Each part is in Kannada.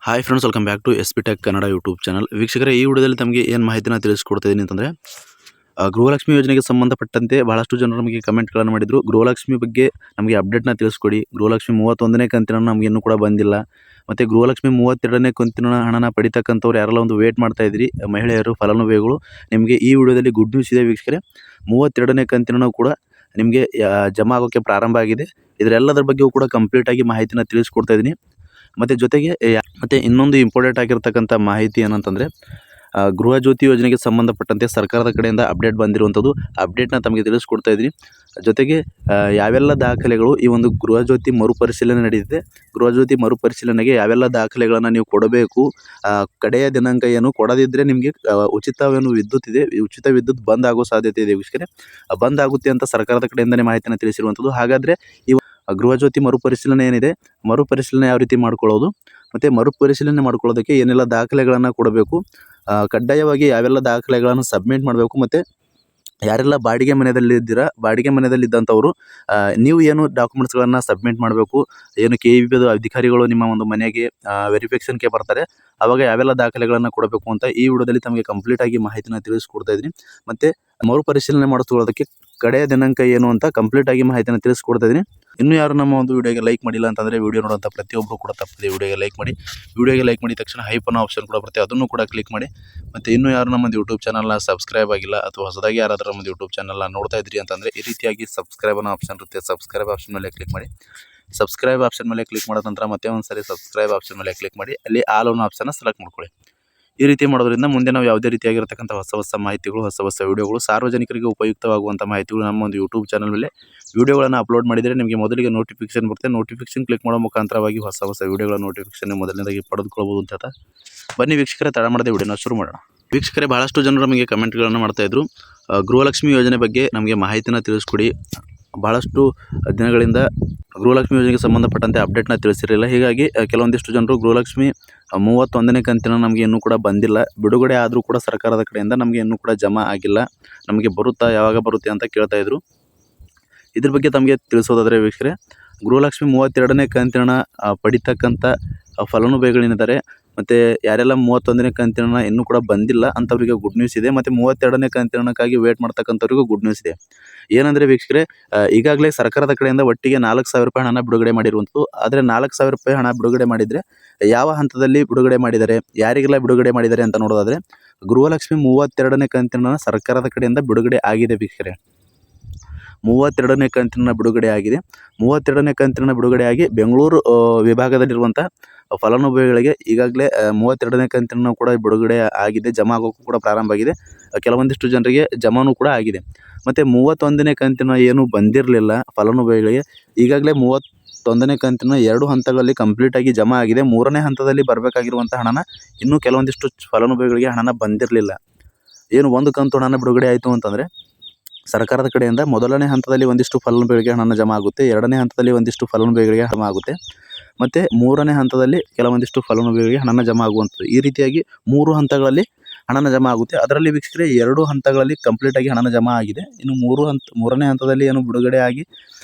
Hi friends, welcome back to S P tech Kannada YouTube channel. ವೀಕ್ಷಕರೇ, ಈ ವಿಡಿಯೋದಲ್ಲಿ ತಮಗೆ ಏನು ಮಾಹಿತಿನ ತಿಳಿಸ್ಕೊಡ್ತಿದ್ದೀನಿ ಅಂತಂದರೆ, ಗೃಹಲಕ್ಷ್ಮಿ ಯೋಜನೆಗೆ ಸಂಬಂಧಪಟ್ಟಂತೆ ಬಹಳಷ್ಟು ಜನರು ನಮಗೆ ಕಮೆಂಟ್ಗಳನ್ನು ಮಾಡಿದರು. ಗೃಹಲಕ್ಷ್ಮಿ ಬಗ್ಗೆ ನಮಗೆ ಅಪ್ಡೇಟ್ನ ತಿಳಿಸ್ಕೊಡಿ. ಗೃಹಲಕ್ಷ್ಮಿ 31ನೇ ಕಂತಿನ ನಮಗೆ ಇನ್ನೂ ಕೂಡ ಬಂದಿಲ್ಲ. ಮತ್ತು ಗೃಹಲಕ್ಷ್ಮಿ 32ನೇ ಕಂತಿನ ಹಣನ ಪಡಿತಕ್ಕಂಥವ್ರು ಯಾರೆಲ್ಲ ಒಂದು ವೇಟ್ ಮಾಡ್ತಾ ಇದ್ದೀರಿ, ಮಹಿಳೆಯರು, ಫಲಾನುಭವಿಗಳು, ನಿಮಗೆ ಈ ವಿಡಿಯೋದಲ್ಲಿ ಗುಡ್ ನ್ಯೂಸ್ ಇದೆ ವೀಕ್ಷಕರೇ. 32ನೇ ಕಂತಿನ ಕೂಡ ನಿಮಗೆ ಜಮಾ ಆಗೋಕ್ಕೆ ಪ್ರಾರಂಭ ಆಗಿದೆ. ಇದರೆಲ್ಲದರ ಬಗ್ಗೆಯೂ ಕೂಡ ಕಂಪ್ಲೀಟಾಗಿ ಮಾಹಿತಿನ ತಿಳಿಸ್ಕೊಡ್ತಾ ಇದ್ದೀನಿ. ಮತ್ತು ಜೊತೆಗೆ ಮತ್ತು ಇನ್ನೊಂದು ಇಂಪಾರ್ಟೆಂಟ್ ಆಗಿರ್ತಕ್ಕಂಥ ಮಾಹಿತಿ ಏನಂತಂದರೆ, ಗೃಹ ಜ್ಯೋತಿ ಯೋಜನೆಗೆ ಸಂಬಂಧಪಟ್ಟಂತೆ ಸರ್ಕಾರದ ಕಡೆಯಿಂದ ಅಪ್ಡೇಟ್ ಬಂದಿರುವಂಥದ್ದು. ಅಪ್ಡೇಟ್ನ ತಮಗೆ ತಿಳಿಸ್ಕೊಡ್ತಾ ಇದ್ದೀನಿ. ಜೊತೆಗೆ ಯಾವೆಲ್ಲ ದಾಖಲೆಗಳು ಈ ಒಂದು ಗೃಹ ಜ್ಯೋತಿ ಮರುಪರಿಶೀಲನೆ ನಡೆದಿದೆ, ಗೃಹ ಜ್ಯೋತಿ ಮರುಪರಿಶೀಲನೆಗೆ ಯಾವೆಲ್ಲ ದಾಖಲೆಗಳನ್ನು ನೀವು ಕೊಡಬೇಕು, ಕಡೆಯ ದಿನಾಂಕ ಏನು, ಕೊಡದಿದ್ದರೆ ನಿಮಗೆ ಉಚಿತವೇನು ವಿದ್ಯುತ್ ಇದೆ, ಉಚಿತ ವಿದ್ಯುತ್ ಬಂದ್ ಆಗೋ ಸಾಧ್ಯತೆ ಇದೆ ವೀಕ್ಷಕರೇ. ಬಂದ್ ಆಗುತ್ತೆ ಅಂತ ಸರ್ಕಾರದ ಕಡೆಯಿಂದಲೇ ಮಾಹಿತಿನ ತಿಳಿಸಿರುವಂಥದ್ದು. ಹಾಗಾದರೆ ಈ ಗೃಹ ಜ್ಯೋತಿ ಮರುಪರಿಶೀಲನೆ ಏನಿದೆ, ಮರುಪರಿಶೀಲನೆ ಯಾವ ರೀತಿ ಮಾಡ್ಕೊಳ್ಳೋದು, ಮತ್ತು ಮರುಪರಿಶೀಲನೆ ಮಾಡ್ಕೊಳ್ಳೋದಕ್ಕೆ ಏನೆಲ್ಲ ದಾಖಲೆಗಳನ್ನು ಕೊಡಬೇಕು, ಕಡ್ಡಾಯವಾಗಿ ಯಾವೆಲ್ಲ ದಾಖಲೆಗಳನ್ನು ಸಬ್ಮಿಟ್ ಮಾಡಬೇಕು, ಮತ್ತು ಯಾರೆಲ್ಲ ಬಾಡಿಗೆ ಮನೆಯಲ್ಲಿದ್ದೀರಾ, ಬಾಡಿಗೆ ಮನೆಯಲ್ಲಿದ್ದಂಥವರು ನೀವು ಏನು ಡಾಕ್ಯುಮೆಂಟ್ಸ್ಗಳನ್ನು ಸಬ್ಮಿಟ್ ಮಾಡಬೇಕು, ಏನು KEB ಅಧಿಕಾರಿಗಳು ನಿಮ್ಮ ಒಂದು ಮನೆಗೆ ವೆರಿಫಿಕೇಷನ್ಗೆ ಬರ್ತಾರೆ, ಆವಾಗ ಯಾವೆಲ್ಲ ದಾಖಲೆಗಳನ್ನು ಕೊಡಬೇಕು ಅಂತ ಈ ವಿಡಿಯೋದಲ್ಲಿ ತಮಗೆ ಕಂಪ್ಲೀಟಾಗಿ ಮಾಹಿತಿನ ತಿಳಿಸ್ಕೊಡ್ತಾ ಇದ್ದೀನಿ. ಮತ್ತು ಮರುಪರಿಶೀಲನೆ ಮಾಡಿಸ್ಕೊಳ್ಳೋದಕ್ಕೆ ಕಡೆಯ ದಿನಾಂಕ ಏನು ಅಂತ ಕಂಪ್ಲೀಟಾಗಿ ಮಾಹಿತಿನ ತಿಳಿಸ್ಕೊಡ್ತಾ ಇದ್ದೀನಿ. ಇನ್ನೂ ಯಾರು ನಮ್ಮ ಒಂದು ವಿಡಿಯೋಗೆ ಲೈಕ್ ಮಾಡಿಲ್ಲ ಅಂತಂದರೆ, ವಿಡಿಯೋ ನೋಡುವಂಥ ಪ್ರತಿಯೊಬ್ಬರು ಕೂಡ ತಪ್ಪದೆ ವಿಡಿಯೋಗೆ ಲೈಕ್ ಮಾಡಿ. ವಿಡಿಯೋಗೆ ಲೈಕ್ ಮಾಡಿದ ತಕ್ಷಣ ಹೈಪ್ ಅನ್ನೋ ಆಪ್ಷನ್ ಕೂಡ ಬರುತ್ತೆ, ಅದನ್ನು ಕೂಡ ಕ್ಲಿಕ್ ಮಾಡಿ. ಮತ್ತು ಇನ್ನೂ ಯಾರು ನಮ್ಮ ಯೂಟ್ಯೂಬ್ ಚಾನಲ್ನ ಸಬ್ಸ್ಕ್ರೈಬ್ ಆಗಿಲ್ಲ, ಅಥವಾ ಹೊಸದಾಗಿ ಯಾರಾದರೂ ನಮ್ಮ ಯೂಟ್ಯೂಬ್ ಚಾನಲ್ನ ನೋಡ್ತಾ ಇದ್ರಿ ಅಂತಂದರೆ, ಈ ರೀತಿಯಾಗಿ ಸಬ್ಸ್ಕ್ರೈಬ್ ಅನ್ನೋ ಆಪ್ಷನ್ ಇರುತ್ತೆ, ಸಬ್ಸ್ಕ್ರೈಬ್ ಆಪ್ಷನ್ ಮೇಲೆ ಕ್ಲಿಕ್ ಮಾಡಿ. ಸಬ್ಸ್ಕ್ರೈಬ್ ಆಪ್ಷನ್ ಮೇಲೆ ಕ್ಲಿಕ್ ಮಾಡಿದ ನಂತರ ಮತ್ತೆ ಒಂದು ಸಾರಿ ಸಬ್ಸ್ಕ್ರೈಬ್ ಆಪ್ಷನ್ ಮೇಲೆ ಕ್ಲಿಕ್ ಮಾಡಿ, ಅಲ್ಲಿ ಆಲ್ ಅನ್ನೋ ಆಪ್ಷನ್ನ ಸೆಲೆಕ್ಟ್ ಮಾಡ್ಕೊಳ್ಳಿ. ಈ ರೀತಿ ಮಾಡೋದ್ರಿಂದ ಮುಂದೆ ನಾವು ಯಾವುದೇ ರೀತಿಯಾಗಿರ್ತಕ್ಕಂಥ ಹೊಸ ಮಾಹಿತಿಗಳು, ಹೊಸ ವಿಡಿಯೋಗಳು, ಸಾರ್ವಜನಿಕರಿಗೆ ಉಪಯುಕ್ತವಾಗುವಂಥ ಮಾಹಿತಿಗಳು ನಮ್ಮ ಒಂದು ಯೂಟ್ಯೂಬ್ ಚಾನಲ್ ಮೇಲೆ ವಿಡಿಯೋಗಳನ್ನು ಅಪ್ಲೋಡ್ ಮಾಡಿದರೆ ನಿಮಗೆ ಮೊದಲಿಗೆ ನೋಟಿಫಿಕೇಶನ್ ಬರುತ್ತೆ. ನೋಟಿಫಿಕೇಶನ್ ಕ್ಲಿಕ್ ಮಾಡೋ ಮುಖಾಂತರವಾಗಿ ಹೊಸ ವಿಡಿಯೋಗಳ ನೋಟಿಫಿಕೇಶನ್ ಮೊದಲನೇದಾಗಿ ಪಡೆದುಕೊಳ್ಬೋದು ಅಂತ ಹೇಳ್ತಾ, ಬನ್ನಿ ವೀಕ್ಷಕರೇ, ತಡ ಮಾಡದೆ ವಿಡಿಯೋನ ಶುರು ಮಾಡೋಣ. ವೀಕ್ಷಕರೇ, ಭಾಳಷ್ಟು ಜನರು ನಮಗೆ ಕಮೆಂಟ್ಗಳನ್ನು ಮಾಡ್ತಾಯಿದ್ರು, ಗೃಹಲಕ್ಷ್ಮಿ ಯೋಜನೆ ಬಗ್ಗೆ ನಮಗೆ ಮಾಹಿತಿನ ತಿಳಿಸ್ಕೊಡಿ. ಭಾಳಷ್ಟು ದಿನಗಳಿಂದ ಗೃಹಲಕ್ಷ್ಮಿ ಯೋಜನೆಗೆ ಸಂಬಂಧಪಟ್ಟಂತೆ ಅಪ್ಡೇಟ್ನ ತಿಳಿಸಿರಲಿಲ್ಲ. ಹೀಗಾಗಿ ಕೆಲವೊಂದಿಷ್ಟು ಜನರು ಗೃಹಲಕ್ಷ್ಮಿ 31ನೇ ಕಂತಿನ ನಮಗೆ ಇನ್ನೂ ಕೂಡ ಬಂದಿಲ್ಲ, ಬಿಡುಗಡೆ ಆದರೂ ಕೂಡ ಸರ್ಕಾರದ ಕಡೆಯಿಂದ ನಮಗೆ ಇನ್ನೂ ಕೂಡ ಜಮಾ ಆಗಿಲ್ಲ, ನಮಗೆ ಬರುತ್ತಾ, ಯಾವಾಗ ಬರುತ್ತೆ ಅಂತ ಕೇಳ್ತಾಯಿದ್ರು. ಇದ್ರ ಬಗ್ಗೆ ತಮಗೆ ತಿಳಿಸೋದಾದರೆ ವೀಕ್ಷಕರೇ, ಗೃಹಲಕ್ಷ್ಮಿ 32ನೇ ಕಂತಿನ ಪಡಿತಕ್ಕಂಥ ಫಲಾನುಭವಿಗಳೇನಿದ್ದಾರೆ, ಮತ್ತು ಯಾರೆಲ್ಲ 31ನೇ ಕಂತಿನ ಇನ್ನೂ ಕೂಡ ಬಂದಿಲ್ಲ ಅಂಥವರಿಗೆ ಗುಡ್ ನ್ಯೂಸ್ ಇದೆ. ಮತ್ತು 32ನೇ ಕಂತಿನಕ್ಕಾಗಿ ವೇಟ್ ಮಾಡ್ತಕ್ಕಂಥವ್ರಿಗೂ ಗುಡ್ ನ್ಯೂಸ್ ಇದೆ. ಏನಂದರೆ ವೀಕ್ಷಕರೇ, ಈಗಾಗಲೇ ಸರ್ಕಾರದ ಕಡೆಯಿಂದ ಒಟ್ಟಿಗೆ 4,000 ರೂಪಾಯಿ ಹಣನ ಬಿಡುಗಡೆ ಮಾಡಿರುವಂಥದ್ದು. ಆದರೆ 4,000 ರೂಪಾಯಿ ಹಣ ಬಿಡುಗಡೆ ಮಾಡಿದರೆ ಯಾವ ಹಂತದಲ್ಲಿ ಬಿಡುಗಡೆ ಮಾಡಿದ್ದಾರೆ, ಯಾರಿಗೆಲ್ಲ ಬಿಡುಗಡೆ ಮಾಡಿದ್ದಾರೆ ಅಂತ ನೋಡೋದಾದರೆ, ಗೃಹಲಕ್ಷ್ಮಿ 32ನೇ ಕಂತಿನ ಸರ್ಕಾರದ ಕಡೆಯಿಂದ ಬಿಡುಗಡೆ ಆಗಿದೆ ವೀಕ್ಷಕರೇ. 32ನೇ ಕಂತಿನ ಬಿಡುಗಡೆ ಆಗಿದೆ. 32ನೇ ಕಂತಿನ ಬಿಡುಗಡೆಯಾಗಿ ಬೆಂಗಳೂರು ವಿಭಾಗದಲ್ಲಿರುವಂಥ ಫಲಾನುಭವಿಗಳಿಗೆ ಈಗಾಗಲೇ 32ನೇ ಕಂತಿನ ಕೂಡ ಬಿಡುಗಡೆ ಆಗಿದೆ, ಜಮಾ ಆಗೋಕ್ಕೂ ಕೂಡ ಪ್ರಾರಂಭ ಆಗಿದೆ. ಕೆಲವೊಂದಿಷ್ಟು ಜನರಿಗೆ ಜಮಾನೂ ಕೂಡ ಆಗಿದೆ. ಮತ್ತು 31ನೇ ಕಂತಿನ ಏನು ಬಂದಿರಲಿಲ್ಲ ಫಲಾನುಭವಿಗಳಿಗೆ, ಈಗಾಗಲೇ 31ನೇ ಕಂತಿನ 2 ಹಂತಗಳಲ್ಲಿ ಕಂಪ್ಲೀಟಾಗಿ ಜಮಾ ಆಗಿದೆ. 3ನೇ ಹಂತದಲ್ಲಿ ಬರಬೇಕಾಗಿರುವಂಥ ಹಣನ ಇನ್ನೂ ಕೆಲವೊಂದಿಷ್ಟು ಫಲಾನುಭವಿಗಳಿಗೆ ಹಣನ ಬಂದಿರಲಿಲ್ಲ. ಏನು ಒಂದು ಕಂತು ಹಣನ ಬಿಡುಗಡೆ ಆಯಿತು ಅಂತಂದರೆ, ಸರ್ಕಾರದ ಕಡೆಯಿಂದ ಮೊದಲನೇ ಹಂತದಲ್ಲಿ ಒಂದಿಷ್ಟು ಫಲಾನುಭವಿಗಳಿಗೆ ಹಣನ ಜಮಾ ಆಗುತ್ತೆ, 2ನೇ ಹಂತದಲ್ಲಿ ಒಂದಿಷ್ಟು ಫಲಾನುಭವಿಗಳಿಗೆ ಜಮಾ ಆಗುತ್ತೆ, ಮತ್ತು 3ನೇ ಹಂತದಲ್ಲಿ ಕೆಲವೊಂದಿಷ್ಟು ಫಲಾನುಭವಿಗಳಿಗೆ ಹಣನ ಜಮಾ ಆಗುವಂಥದ್ದು. ಈ ರೀತಿಯಾಗಿ 3 ಹಂತಗಳಲ್ಲಿ ಹಣನ ಜಮಾ ಆಗುತ್ತೆ. ಅದರಲ್ಲಿ ವೀಕ್ಷಕರೇ 2 ಹಂತಗಳಲ್ಲಿ ಕಂಪ್ಲೀಟಾಗಿ ಹಣನ ಜಮಾ ಆಗಿದೆ. ಇನ್ನು 3ನೇ ಹಂತದಲ್ಲಿ ಏನು ಬಿಡುಗಡೆ ಆಗಿ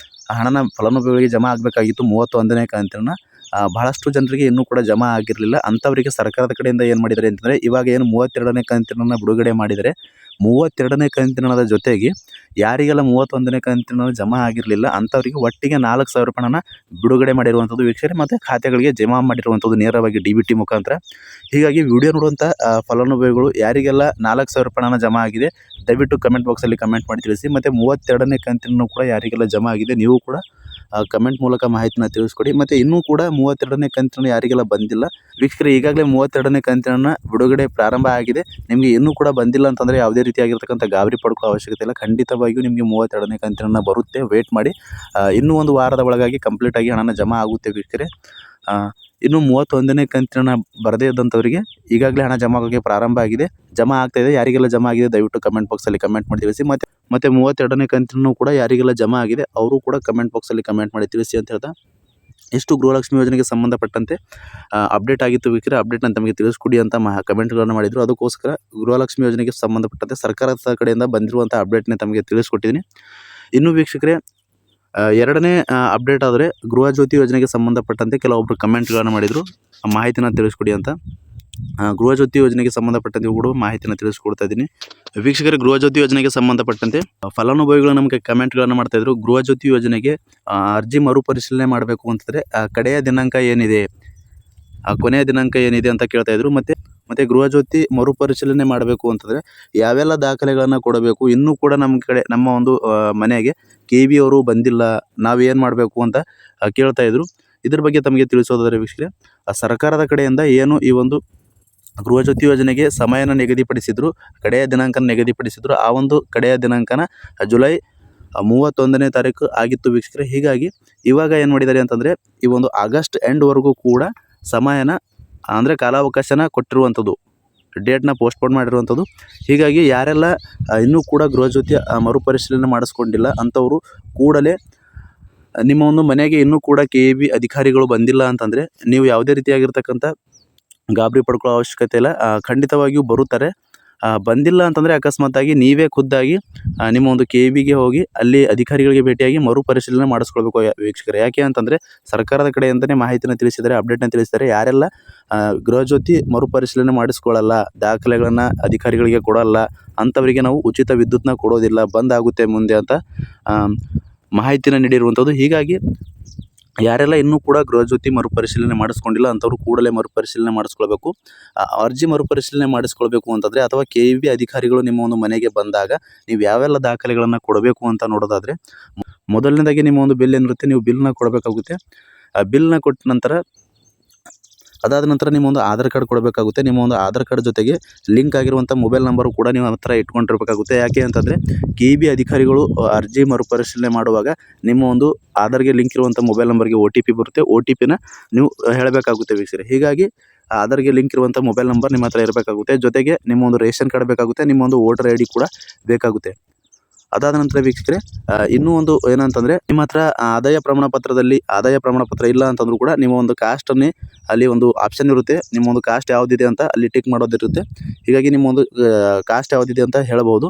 ಹಣನ ಫಲಾನುಭವಿಗಳಿಗೆ ಜಮಾ ಆಗಬೇಕಾಗಿತ್ತು 31ನೇ ಕಂತಿನ, ಬಹಳಷ್ಟು ಜನರಿಗೆ ಇನ್ನೂ ಕೂಡ ಜಮಾ ಆಗಿರಲಿಲ್ಲ. ಅಂಥವರಿಗೆ ಸರ್ಕಾರದ ಕಡೆಯಿಂದ ಏನು ಮಾಡಿದ್ದಾರೆ ಅಂತಂದರೆ, ಇವಾಗ ಏನು 32ನೇ ಕಂತಿನ ಬಿಡುಗಡೆ ಮಾಡಿದರೆ, 32ನೇ ಕಂತಿನದ ಜೊತೆಗೆ ಯಾರಿಗೆಲ್ಲ 31ನೇ ಕಂತಿನ ಜಮಾ ಆಗಿರಲಿಲ್ಲ ಅಂಥವರಿಗೆ ಒಟ್ಟಿಗೆ 4,000 ರೂಪಾಯಿ ಹಣನ ಬಿಡುಗಡೆ ಮಾಡಿರುವಂಥದ್ದು ವೀಕ್ಷಕರೇ. ಮತ್ತು ಖಾತೆಗಳಿಗೆ ಜಮಾ ಮಾಡಿರುವಂಥದ್ದು ನೇರವಾಗಿ DBT ಮುಖಾಂತರ. ಹೀಗಾಗಿ ವಿಡಿಯೋ ನೋಡುವಂಥ ಫಲಾನುಭವಿಗಳು ಯಾರಿಗೆಲ್ಲ 4,000 ರೂಪಾಯಿ ಹಣ ಜಮಾ ಆಗಿದೆ, ದಯವಿಟ್ಟು ಕಮೆಂಟ್ ಬಾಕ್ಸಲ್ಲಿ ಕಮೆಂಟ್ ಮಾಡಿ ತಿಳಿಸಿ. ಮತ್ತು 32ನೇ ಕಂತಿನೂ ಕೂಡ ಯಾರಿಗೆಲ್ಲ ಜಮಾ ಆಗಿದೆ, ನೀವು ಕೂಡ ಕಮೆಂಟ್ ಮೂಲಕ ಮಾಹಿತಿನ ತಿಳಿಸ್ಕೊಡಿ. ಮತ್ತು ಇನ್ನೂ ಕೂಡ 32ನೇ ಕಂತಿನ ಯಾರಿಗೆಲ್ಲ ಬಂದಿಲ್ಲ ವೀಕ್ಷಕರೇ, ಈಗಾಗಲೇ 32ನೇ ಕಂತಿನ ಬಿಡುಗಡೆ ಪ್ರಾರಂಭ ಆಗಿದೆ. ನಿಮಗೆ ಇನ್ನೂ ಕೂಡ ಬಂದಿಲ್ಲ ಅಂತಂದರೆ ಯಾವುದೇ ರೀತಿಯಾಗಿರ್ತಕ್ಕಂಥ ಗಾಬರಿ ಪಡ್ಕೊಳ್ಳೋ ಅವಶ್ಯಕತೆ ಇಲ್ಲ. ಖಂಡಿತವಾಗಿಯೂ ನಿಮಗೆ 32ನೇ ಕಂತಿನ ಬರುತ್ತೆ, ವೇಟ್ ಮಾಡಿ. ಇನ್ನೂ ಒಂದು ವಾರದ ಒಳಗಾಗಿ ಕಂಪ್ಲೀಟಾಗಿ ಹಣನ ಜಮಾ ಆಗುತ್ತೆ ವೀಕ್ಷಕರೇ. ಇನ್ನು 31ನೇ ಕಂತಿನ ಬರದೇ ಇದ್ದಂಥವರಿಗೆ ಈಗಾಗಲೇ ಹಣ ಜಮಾ ಆಗೋಕ್ಕೆ ಪ್ರಾರಂಭ ಆಗಿದೆ, ಜಮಾ ಆಗ್ತಾಯಿದೆ. ಯಾರಿಗೆಲ್ಲ ಜಮಾ ಆಗಿದೆ ದಯವಿಟ್ಟು ಕಮೆಂಟ್ ಬಾಕ್ಸಲ್ಲಿ ಕಮೆಂಟ್ ಮಾಡಿ ತಿಳಿಸಿ. ಮತ್ತು 32ನೇ ಕಂತಿನೂ ಕೂಡ ಯಾರಿಗೆಲ್ಲ ಜಮಾ ಆಗಿದೆ ಅವರು ಕೂಡ ಕಮೆಂಟ್ ಬಾಕ್ಸಲ್ಲಿ ಕಮೆಂಟ್ ಮಾಡಿ ತಿಳಿಸಿ ಅಂತ ಹೇಳ್ತಾ, ಇಷ್ಟು ಗೃಹಲಕ್ಷ್ಮಿ ಯೋಜನೆಗೆ ಸಂಬಂಧಪಟ್ಟಂತೆ ಅಪ್ಡೇಟ್ ಆಗಿತ್ತು ವೀಕ್ಷಕರೇ. ಅಪ್ಡೇಟ್ನ ತಮಗೆ ತಿಳಿಸ್ಕೊಡಿ ಅಂತ ಕಮೆಂಟ್ಗಳನ್ನು ಮಾಡಿದರು. ಅದಕ್ಕೋಸ್ಕರ ಗೃಹಲಕ್ಷ್ಮಿ ಯೋಜನೆಗೆ ಸಂಬಂಧಪಟ್ಟಂತೆ ಸರ್ಕಾರದ ಕಡೆಯಿಂದ ಬಂದಿರುವಂಥ ಅಪ್ಡೇಟ್ನೇ ತಮಗೆ ತಿಳಿಸ್ಕೊಟ್ಟಿದ್ದೀನಿ. ಇನ್ನು ವೀಕ್ಷಕರೇ, ಎರಡನೇ ಅಪ್ಡೇಟ್ ಆದರೆ ಗೃಹ ಜ್ಯೋತಿ ಯೋಜನೆಗೆ ಸಂಬಂಧಪಟ್ಟಂತೆ ಕೆಲವೊಬ್ಬರು ಕಮೆಂಟ್ಗಳನ್ನು ಮಾಡಿದರು. ಮಾಹಿತಿನ ತಿಳಿಸ್ಕೊಡಿ ಅಂತ ಗೃಹಜ್ಯೋತಿ ಯೋಜನೆಗೆ ಸಂಬಂಧಪಟ್ಟಂತೆ ಕೂಡ ಮಾಹಿತಿನ ತಿಳಿಸ್ಕೊಡ್ತಾ ಇದ್ದೀನಿ. ವೀಕ್ಷಕರೇ, ಗೃಹಜ್ಯೋತಿ ಯೋಜನೆಗೆ ಸಂಬಂಧಪಟ್ಟಂತೆ ಫಲಾನುಭವಿಗಳು ನಮಗೆ ಕಮೆಂಟ್ಗಳನ್ನು ಮಾಡ್ತಾಯಿದ್ರು. ಗೃಹಜ್ಯೋತಿ ಯೋಜನೆಗೆ ಅರ್ಜಿ ಮರುಪರಿಶೀಲನೆ ಮಾಡಬೇಕು ಅಂತಂದರೆ ಕಡೆಯ ದಿನಾಂಕ ಏನಿದೆ, ಕೊನೆಯ ದಿನಾಂಕ ಏನಿದೆ ಅಂತ ಕೇಳ್ತಾಯಿದ್ರು. ಮತ್ತು ಗೃಹಜ್ಯೋತಿ ಮರುಪರಿಶೀಲನೆ ಮಾಡಬೇಕು ಅಂತಂದರೆ ಯಾವೆಲ್ಲ ದಾಖಲೆಗಳನ್ನು ಕೊಡಬೇಕು, ಇನ್ನೂ ಕೂಡ ನಮ್ಮ ಒಂದು ಮನೆಗೆ KV ಅವರು ಬಂದಿಲ್ಲ, ನಾವೇನು ಮಾಡಬೇಕು ಅಂತ ಕೇಳ್ತಾಯಿದ್ರು. ಇದ್ರ ಬಗ್ಗೆ ತಮಗೆ ತಿಳಿಸೋದಾದರೆ ವೀಕ್ಷಕರೇ, ಸರ್ಕಾರದ ಕಡೆಯಿಂದ ಏನು ಈ ಒಂದು ಗೃಹಜ್ಯೋತಿ ಯೋಜನೆಗೆ ಸಮಯನ ನಿಗದಿಪಡಿಸಿದ್ರು, ಕಡೆಯ ದಿನಾಂಕನ ನಿಗದಿಪಡಿಸಿದ್ರು. ಆ ಒಂದು ಕಡೆಯ ದಿನಾಂಕನ ಜುಲೈ 31ನೇ ತಾರೀಕು ಆಗಿತ್ತು ವೀಕ್ಷಕರೇ. ಹೀಗಾಗಿ ಇವಾಗ ಏನು ಮಾಡಿದ್ದಾರೆ ಅಂತಂದರೆ ಈ ಒಂದು ಆಗಸ್ಟ್ ಎಂಡ್ವರೆಗೂ ಕೂಡ ಸಮಯನ ಅಂದರೆ ಕಾಲಾವಕಾಶನ ಕೊಟ್ಟಿರುವಂಥದ್ದು, ಡೇಟ್ನ ಪೋಸ್ಟ್ಪೋನ್ ಮಾಡಿರುವಂಥದ್ದು. ಹೀಗಾಗಿ ಯಾರೆಲ್ಲ ಇನ್ನೂ ಕೂಡ ಗೃಹಜ್ಯೋತಿ ಮರುಪರಿಶೀಲನೆ ಮಾಡಿಸ್ಕೊಂಡಿಲ್ಲ ಅಂಥವರು ಕೂಡಲೇ ನಿಮ್ಮ ಒಂದು ಮನೆಗೆ ಇನ್ನೂ ಕೂಡ KV ಅಧಿಕಾರಿಗಳು ಬಂದಿಲ್ಲ ಅಂತಂದರೆ ನೀವು ಯಾವುದೇ ರೀತಿಯಾಗಿರ್ತಕ್ಕಂಥ ಗಾಬರಿ ಪಡ್ಕೊಳ್ಳೋ ಅವಶ್ಯಕತೆ ಇಲ್ಲ. ಖಂಡಿತವಾಗಿಯೂ ಬರುತ್ತಾರೆ. ಬಂದಿಲ್ಲ ಅಂತಂದರೆ ಅಕಸ್ಮಾತ್ತಾಗಿ ನೀವೇ ಖುದ್ದಾಗಿ ನಿಮ್ಮ ಒಂದು KVಗೆ ಹೋಗಿ ಅಲ್ಲಿ ಅಧಿಕಾರಿಗಳಿಗೆ ಭೇಟಿಯಾಗಿ ಮರುಪರಿಶೀಲನೆ ಮಾಡಿಸ್ಕೊಳ್ಬೇಕು ವೀಕ್ಷಕರೇ. ಯಾಕೆ ಅಂತಂದರೆ ಸರ್ಕಾರದ ಕಡೆಯಿಂದಲೇ ಮಾಹಿತಿನ ತಿಳಿಸಿದ್ದಾರೆ, ಅಪ್ಡೇಟ್ನ ತಿಳಿಸಿದ್ದಾರೆ. ಯಾರೆಲ್ಲ ಗೃಹಜ್ಯೋತಿ ಮರುಪರಿಶೀಲನೆ ಮಾಡಿಸ್ಕೊಳ್ಳಲ್ಲ, ದಾಖಲೆಗಳನ್ನು ಅಧಿಕಾರಿಗಳಿಗೆ ಕೊಡಲ್ಲ ಅಂಥವರಿಗೆ ನಾವು ಉಚಿತ ವಿದ್ಯುತ್ನ ಕೊಡೋದಿಲ್ಲ, ಬಂದಾಗುತ್ತೆ ಮುಂದೆ ಅಂತ ಮಾಹಿತಿನ ನೀಡಿರುವಂಥದ್ದು. ಹೀಗಾಗಿ ಯಾರೆಲ್ಲ ಇನ್ನೂ ಕೂಡ ಗೃಹಜ್ಯೋತಿ ಮರುಪರಿಶೀಲನೆ ಮಾಡಿಸ್ಕೊಂಡಿಲ್ಲ ಅಂಥವ್ರು ಕೂಡಲೇ ಮರುಪರಿಶೀಲನೆ ಮಾಡಿಸ್ಕೊಳ್ಬೇಕು. ಅರ್ಜಿ ಮರುಪರಿಶೀಲನೆ ಮಾಡಿಸ್ಕೊಳ್ಬೇಕು ಅಂತಂದರೆ ಅಥವಾ KV ಅಧಿಕಾರಿಗಳು ನಿಮ್ಮ ಒಂದು ಮನೆಗೆ ಬಂದಾಗ ನೀವು ಯಾವೆಲ್ಲ ದಾಖಲೆಗಳನ್ನು ಕೊಡಬೇಕು ಅಂತ ನೋಡೋದಾದರೆ, ಮೊದಲನೇದಾಗಿ ನಿಮ್ಮ ಒಂದು ಬಿಲ್ ಏನಿರುತ್ತೆ ನೀವು ಬಿಲ್ನ ಕೊಡಬೇಕಾಗುತ್ತೆ. ಬಿಲ್ನ ಕೊಟ್ಟ ನಂತರ ಅದಾದ ನಂತರ ನಿಮ್ಮ ಒಂದು ಆಧಾರ್ ಕಾರ್ಡ್ ಕೊಡಬೇಕಾಗುತ್ತೆ. ನಿಮ್ಮ ಒಂದು ಆಧಾರ್ ಕಾರ್ಡ್ ಜೊತೆಗೆ ಲಿಂಕ್ ಆಗಿರುವಂಥ ಮೊಬೈಲ್ ನಂಬರು ಕೂಡ ನೀವು ಹತ್ರ ಇಟ್ಕೊಂಡಿರ್ಬೇಕಾಗುತ್ತೆ. ಯಾಕೆ ಅಂತಂದರೆ KV ಅಧಿಕಾರಿಗಳು ಅರ್ಜಿ ಮರುಪರಿಶೀಲನೆ ಮಾಡುವಾಗ ನಿಮ್ಮ ಒಂದು ಆಧಾರ್ಗೆ ಲಿಂಕ್ ಇರುವಂಥ ಮೊಬೈಲ್ ನಂಬರ್ಗೆ OTP ಬರುತ್ತೆ. OTPನ ನೀವು ಹೇಳಬೇಕಾಗುತ್ತೆ ವೀಕ್ಷಕರೇ. ಹೀಗಾಗಿ ಆಧಾರ್ಗೆ ಲಿಂಕ್ ಇರುವಂಥ ಮೊಬೈಲ್ ನಂಬರ್ ನಿಮ್ಮ ಹತ್ರ ಇರಬೇಕಾಗುತ್ತೆ. ಜೊತೆಗೆ ನಿಮ್ಮ ಒಂದು ರೇಷನ್ ಕಾರ್ಡ್ ಬೇಕಾಗುತ್ತೆ, ನಿಮ್ಮ ಒಂದು ವೋಟರ್ ID ಕೂಡ ಬೇಕಾಗುತ್ತೆ. ಅದಾದ ನಂತರ ವೀಕ್ಷಕರೇ, ಇನ್ನೂ ಒಂದು ಏನಂತಂದರೆ ನಿಮ್ಮ ಹತ್ರ ಆದಾಯ ಪ್ರಮಾಣ ಪತ್ರ ಇಲ್ಲ ಅಂತಂದ್ರೂ ಕೂಡ ನಿಮ್ಮ ಒಂದು ಕಾಸ್ಟನ್ನೇ ಅಲ್ಲಿ ಒಂದು ಆಪ್ಷನ್ ಇರುತ್ತೆ. ನಿಮ್ಮ ಒಂದು ಕಾಸ್ಟ್ ಯಾವುದಿದೆ ಅಂತ ಅಲ್ಲಿ ಟಿಕ್ ಮಾಡೋದಿರುತ್ತೆ. ಹೀಗಾಗಿ ನಿಮ್ಮ ಒಂದು ಕಾಸ್ಟ್ ಯಾವುದಿದೆ ಅಂತ ಹೇಳ್ಬೋದು.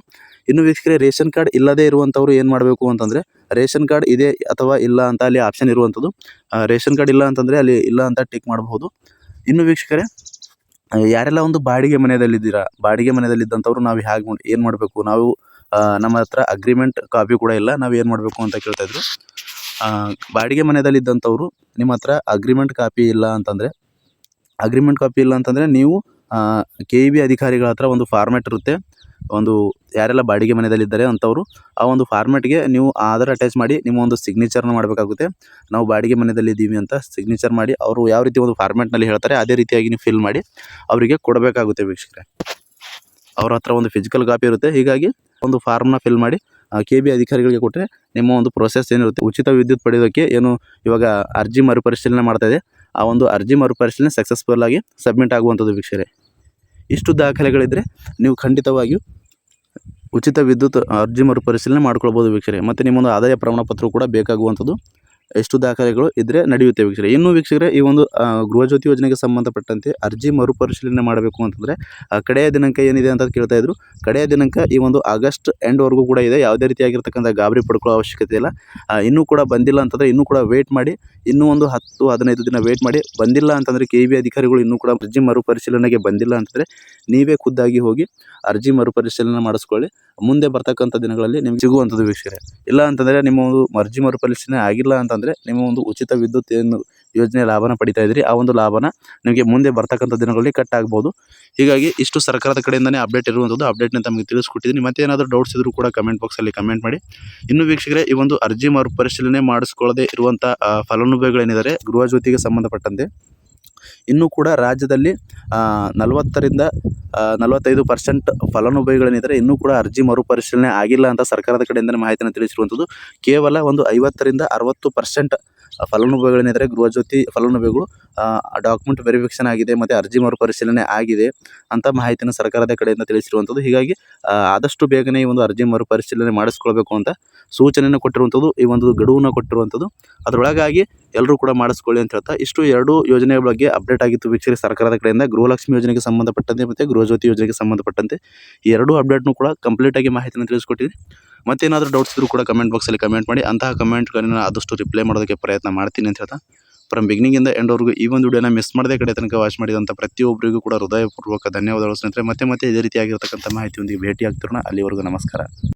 ಇನ್ನು ವೀಕ್ಷಕರೇ, ರೇಷನ್ ಕಾರ್ಡ್ ಇಲ್ಲದೇ ಇರುವಂಥವ್ರು ಏನು ಮಾಡಬೇಕು ಅಂತಂದರೆ ರೇಷನ್ ಕಾರ್ಡ್ ಇದೆ ಅಥವಾ ಇಲ್ಲ ಅಂತ ಅಲ್ಲಿ ಆಪ್ಷನ್ ಇರುವಂಥದ್ದು. ರೇಷನ್ ಕಾರ್ಡ್ ಇಲ್ಲ ಅಂತಂದರೆ ಅಲ್ಲಿ ಇಲ್ಲ ಅಂತ ಟಿಕ್ ಮಾಡಬಹುದು. ಇನ್ನು ವೀಕ್ಷಕರೇ, ಯಾರೆಲ್ಲ ಒಂದು ಬಾಡಿಗೆ ಮನೆಯಲ್ಲಿದ್ದಂಥವ್ರು ನಾವು ಏನು ಮಾಡಬೇಕು, ನಾವು ನಮ್ಮ ಹತ್ರ ಅಗ್ರಿಮೆಂಟ್ ಕಾಪಿ ಕೂಡ ಇಲ್ಲ, ನಾವು ಏನು ಮಾಡಬೇಕು ಅಂತ ಕೇಳ್ತಾಯಿದ್ರು. ಬಾಡಿಗೆ ಮನೆಯಲ್ಲಿದ್ದಂಥವ್ರು ನಿಮ್ಮ ಹತ್ರ ಅಗ್ರಿಮೆಂಟ್ ಕಾಪಿ ಇಲ್ಲ ಅಂತಂದರೆ ನೀವು KV ಅಧಿಕಾರಿಗಳ ಹತ್ರ ಒಂದು ಫಾರ್ಮ್ಯಾಟ್ ಇರುತ್ತೆ. ಯಾರೆಲ್ಲ ಬಾಡಿಗೆ ಮನೆಯಲ್ಲಿದ್ದಾರೆ ಅಂಥವ್ರು ಆ ಒಂದು ಫಾರ್ಮ್ಯಾಟ್ಗೆ ನೀವು ಆಧಾರ್ ಅಟ್ಯಾಚ್ ಮಾಡಿ ನಿಮ್ಮ ಒಂದು ಸಿಗ್ನೇಚರ್ನ ಮಾಡಬೇಕಾಗುತ್ತೆ. ನಾವು ಬಾಡಿಗೆ ಮನೆಯಲ್ಲಿದ್ದೀವಿ ಅಂತ ಸಿಗ್ನೇಚರ್ ಮಾಡಿ ಅವರು ಯಾವ ರೀತಿ ಒಂದು ಫಾರ್ಮ್ಯಾಟ್ನಲ್ಲಿ ಹೇಳ್ತಾರೆ ಅದೇ ರೀತಿಯಾಗಿ ನೀವು ಫಿಲ್ ಮಾಡಿ ಅವರಿಗೆ ಕೊಡಬೇಕಾಗುತ್ತೆ ವೀಕ್ಷಕರೇ. ಅವ್ರ ಹತ್ರ ಒಂದು ಫಿಸಿಕಲ್ ಕಾಪಿ ಇರುತ್ತೆ. ಹೀಗಾಗಿ ಒಂದು ಫಾರ್ಮ್ನ ಫಿಲ್ ಮಾಡಿ KV ಅಧಿಕಾರಿಗಳಿಗೆ ಕೊಟ್ಟರೆ ನಿಮ್ಮ ಒಂದು ಪ್ರೊಸೆಸ್ ಏನಿರುತ್ತೆ, ಉಚಿತ ವಿದ್ಯುತ್ ಪಡೆಯೋದಕ್ಕೆ ಏನು ಇವಾಗ ಅರ್ಜಿ ಮರುಪರಿಶೀಲನೆ ಮಾಡ್ತಾಯಿದೆ, ಆ ಒಂದು ಅರ್ಜಿ ಮರುಪರಿಶೀಲನೆ ಸಕ್ಸಸ್ಫುಲ್ ಆಗಿ ಸಬ್ಮಿಟ್ ಆಗುವಂಥದ್ದು ವೀಕ್ಷಕರೇ. ಇಷ್ಟು ದಾಖಲೆಗಳಿದ್ದರೆ ನೀವು ಖಂಡಿತವಾಗಿಯೂ ಉಚಿತ ವಿದ್ಯುತ್ ಅರ್ಜಿ ಮರುಪರಿಶೀಲನೆ ಮಾಡ್ಕೊಳ್ಬೋದು ವೀಕ್ಷಕರೇ. ಮತ್ತು ನಿಮ್ಮೊಂದು ಆದಾಯ ಪ್ರಮಾಣ ಪತ್ರ ಕೂಡ ಬೇಕಾಗುವಂಥದ್ದು. ಎಷ್ಟು ದಾಖಲೆಗಳು ಇದ್ದರೆ ನಡೆಯುತ್ತೆ ವೀಕ್ಷಕರೇ. ಇನ್ನು ವೀಕ್ಷಕರೇ, ಈ ಒಂದು ಗೃಹಜ್ಯೋತಿ ಯೋಜನೆಗೆ ಸಂಬಂಧಪಟ್ಟಂತೆ ಅರ್ಜಿ ಮರುಪರಿಶೀಲನೆ ಮಾಡಬೇಕು ಅಂತಂದರೆ ಕಡೆಯ ದಿನಾಂಕ ಏನಿದೆ ಅಂತ ಕೇಳ್ತಾಯಿದ್ರು. ಕಡೆಯ ದಿನಾಂಕ ಈ ಒಂದು ಆಗಸ್ಟ್ ಎಂಡ್ವರೆಗೂ ಕೂಡ ಇದೆ. ಯಾವುದೇ ರೀತಿಯಾಗಿರ್ತಕ್ಕಂಥ ಗಾಬರಿ ಪಡ್ಕೊಳ್ಳೋ ಅವಶ್ಯಕತೆ ಇಲ್ಲ. ಇನ್ನೂ ಕೂಡ ಬಂದಿಲ್ಲ ಅಂತಂದರೆ ಇನ್ನೂ ಕೂಡ ವೆಯ್ಟ್ ಮಾಡಿ, ಇನ್ನೂ ಒಂದು 10-15 ದಿನ ವೆಯ್ಟ್ ಮಾಡಿ. ಬಂದಿಲ್ಲ ಅಂತಂದರೆ KV ಅಧಿಕಾರಿಗಳು ಇನ್ನೂ ಕೂಡ ಅರ್ಜಿ ಮರುಪರಿಶೀಲನೆಗೆ ಬಂದಿಲ್ಲ ಅಂತಂದರೆ ನೀವೇ ಖುದ್ದಾಗಿ ಹೋಗಿ ಅರ್ಜಿ ಮರುಪರಿಶೀಲನೆ ಮಾಡಿಸ್ಕೊಳ್ಳಿ. ಮುಂದೆ ಬರ್ತಕ್ಕಂಥ ದಿನಗಳಲ್ಲಿ ನಿಮ್ಗೆ ಸಿಗುವಂಥದ್ದು ವೀಕ್ಷಕರೇ. ಇಲ್ಲ ಅಂತಂದರೆ ನಿಮ್ಮ ಒಂದು ಅರ್ಜಿ ಮರುಪರಿಶೀಲನೆ ಆಗಿಲ್ಲ ಅಂತಂದರೆ ನಿಮ್ಮ ಒಂದು ಉಚಿತ ವಿದ್ಯುತ್ ಏನು ಯೋಜನೆ ಲಾಭನ ಪಡಿತಾ ಇದ್ದೀರಿ ಆ ಒಂದು ಲಾಭನ ನಿಮಗೆ ಮುಂದೆ ಬರ್ತಕ್ಕಂಥ ದಿನಗಳಲ್ಲಿ ಕಟ್ ಆಗ್ಬೋದು. ಹೀಗಾಗಿ ಇಷ್ಟು ಸರ್ಕಾರದ ಕಡೆಯಿಂದನೇ ಅಪ್ಡೇಟ್ ಇರುವಂಥದ್ದು. ಅಪ್ಡೇಟ್ನ ತಮಗೆ ತಿಳಿಸ್ಕೊಟ್ಟಿದ್ದೀನಿ. ಮತ್ತೆ ಏನಾದರೂ ಡೌಟ್ಸ್ ಇದ್ದರೂ ಕೂಡ ಕಮೆಂಟ್ ಬಾಕ್ಸಲ್ಲಿ ಕಮೆಂಟ್ ಮಾಡಿ. ಇನ್ನು ವೀಕ್ಷಕರೇ, ಈ ಒಂದು ಅರ್ಜಿ ಮರುಪರಿಶೀಲನೆ ಮಾಡಿಸ್ಕೊಳ್ಳದೆ ಇರುವಂಥ ಫಲಾನುಭವಿಗಳೇನಿದ್ದಾರೆ ಗೃಹಜ್ಯೋತಿಗೆ ಸಂಬಂಧಪಟ್ಟಂತೆ ಇನ್ನೂ ಕೂಡ ರಾಜ್ಯದಲ್ಲಿ 40ರಿಂದ 45% ಫಲಾನುಭವಿಗಳೇನಿದ್ದಾರೆ ಇನ್ನೂ ಕೂಡ ಅರ್ಜಿ ಮರುಪರಿಶೀಲನೆ ಆಗಿಲ್ಲ ಅಂತ ಸರ್ಕಾರದ ಕಡೆಯಿಂದಲೇ ಮಾಹಿತಿಯನ್ನು ತಿಳಿಸಿರುವಂಥದ್ದು. ಕೇವಲ ಒಂದು 50ರಿಂದ 60% ಫಲಾನುಭವಿಗಳೇನಿದ್ದಾರೆ ಗೃಹಜ್ಯೋತಿ ಫಲಾನುಭವಿಗಳು ಡಾಕ್ಯುಮೆಂಟ್ ವೆರಿಫಿಕೇಷನ್ ಆಗಿದೆ ಮತ್ತು ಅರ್ಜಿ ಮರುಪರಿಶೀಲನೆ ಆಗಿದೆ ಅಂತ ಮಾಹಿತಿಯನ್ನು ಸರ್ಕಾರದ ಕಡೆಯಿಂದ ತಿಳಿಸಿರುವಂಥದ್ದು. ಹೀಗಾಗಿ ಆದಷ್ಟು ಬೇಗನೆ ಈ ಒಂದು ಅರ್ಜಿ ಮರುಪರಿಶೀಲನೆ ಮಾಡಿಸ್ಕೊಳ್ಬೇಕು ಅಂತ ಸೂಚನೆಯನ್ನು ಕೊಟ್ಟಿರುವಂಥದ್ದು, ಈ ಒಂದು ಗಡುವನ್ನು ಕೊಟ್ಟಿರುವಂಥದ್ದು. ಅದರೊಳಗಾಗಿ ಎಲ್ಲರೂ ಕೂಡ ಮಾಡಿಸ್ಕೊಳ್ಳಿ ಅಂತ ಹೇಳ್ತಾ ಇಷ್ಟು 2 ಯೋಜನೆಗಳ ಬಗ್ಗೆ ಅಪ್ಡೇಟ್ ಆಗಿತ್ತು ವೀಕ್ಷಕರೇ ಸರ್ಕಾರದ ಕಡೆಯಿಂದ. ಗೃಹಲಕ್ಷ್ಮಿ ಯೋಜನೆಗೆ ಸಂಬಂಧಪಟ್ಟಂತೆ ಮತ್ತು ಗೃಹಜ್ಯೋತಿ ಯೋಜನೆಗೆ ಸಂಬಂಧಪಟ್ಟಂತೆ ಈ 2 ಅಪ್ಡೇಟ್ನು ಕೂಡ ಕಂಪ್ಲೀಟಾಗಿ ಮಾಹಿತಿಯನ್ನು ತಿಳಿಸ್ಕೊಟ್ಟಿದ್ದೀನಿ. ಮತ್ತೇನಾದರೂ ಡೌಟ್ಸ್ ಇದ್ದರೂ ಕೂಡ ಕಮೆಂಟ್ ಬಾಕ್ಸಲ್ಲಿ ಕಮೆಂಟ್ ಮಾಡಿ. ಅಂತಹ ಕಮೆಂಟ್ಗಳನ್ನು ಆದಷ್ಟು ರಿಪ್ಲೈ ಮಾಡೋದಕ್ಕೆ ಪ್ರಯತ್ನ ಮಾಡ್ತೀನಿ ಅಂತ ಹೇಳ್ತಾ ಫ್ರಮ್ ಬಿಗಿನಿಂಗಿಂದ ಎಂಡ್ವರೆಗೂ ಈ ಒಂದು ವಿಡಿಯೋನ ಮಿಸ್ ಮಾಡದೆ ಕಡೆ ತನಕ ವಾಚ್ ಮಾಡಿದಂಥ ಪ್ರತಿಯೊಬ್ಬರಿಗೂ ಕೂಡ ಹೃದಯಪೂರ್ವಕ ಧನ್ಯವಾದಗಳು ಸ್ನೇಹಿತರೆ. ಮತ್ತೆ ಇದೇ ರೀತಿಯಾಗಿರ್ತಕ್ಕಂಥ ಮಾಹಿತಿಯೊಂದಿಗೆ ಭೇಟಿ ಆಗ್ತಿರೋಣ. ಅಲ್ಲಿವರೆಗೂ ನಮಸ್ಕಾರ.